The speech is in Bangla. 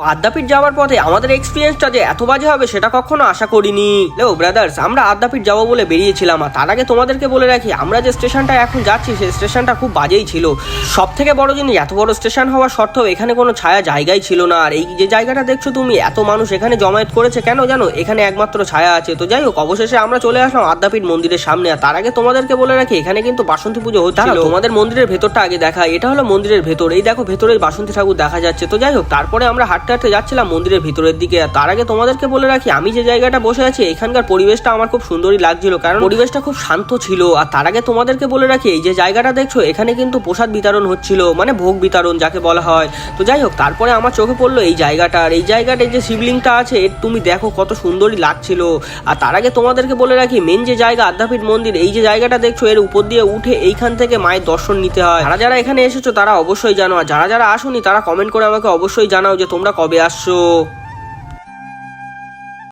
আদ্যাপীঠ যাওয়ার পথে আমাদের এক্সপিরিয়েন্সটা যে এত বাজে হবে সেটা কখনো আশা করিনি। লেও ব্রাদার্স, আমরা আদ্যাপীঠ যাবো বলে বেরিয়েছিলাম, আর তার আগে তোমাদেরকে বলে রাখি আমরা যে স্টেশনটা এখন যাচ্ছি সেই স্টেশনটা খুব বাজেই ছিল। সব থেকে বড় জিনিস, এত বড় স্টেশন হওয়া সত্ত্বেও এখানে কোনো ছায়া জায়গাই ছিল না। আর এই যে জায়গাটা দেখছো তুমি, এত মানুষ এখানে জমায়েত করেছে কেন জানো? এখানে একমাত্র ছায়া আছে। তো যাই হোক, অবশেষে আমরা চলে আসলাম আদ্যাপীঠ মন্দিরের সামনে। আর তার আগে তোমাদেরকে বলে রাখি এখানে কিন্তু বাসন্তী পুজো হচ্ছিল। তোমাদের মন্দিরের ভেতরটা আগে দেখা, এটা হলো মন্দিরের ভেতর। এই দেখো ভেতরে বাসন্তী ঠাকুর দেখা যাচ্ছে। তো যাই হোক, তারপরে আমরা হাঁটতে হাঁটতে যাচ্ছিলাম মন্দিরের ভিতরের দিকে। তার আগে তোমাদেরকে বলে রাখি আমি যে জায়গাটা বসে আছি এখানকার পরিবেশটা আমার খুব সুন্দরই লাগছিল, কারণ পরিবেশটা খুব শান্ত ছিল। আর তার আগে তোমাদেরকে বলে রাখি এই যে জায়গাটা দেখছো এখানে কিন্তু প্রসাদ বিতরণ হচ্ছিল, মানে ভোগ বিতরণ যাকে বলা হয়। তো যাই হোক, তারপরে আমার চোখে পড়লো এই জায়গাটা, আর এই জায়গাটায় যে শিবলিংটা আছে তুমি দেখো কত সুন্দরই লাগছিল। আর তার আগে তোমাদেরকে বলে রাখি মেন যে জায়গা আদ্যাপীঠ মন্দির, এই যে জায়গাটা দেখছো এর উপর দিয়ে উঠে এইখান থেকে মায়ের দর্শন নিতে হয়। যারা যারা এখানে এসেছো তারা অবশ্যই জানো, আর যারা যারা আসোনি তারা কমেন্ট করে আমাকে অবশ্যই জানাও যে তোমরা কবে আসছো।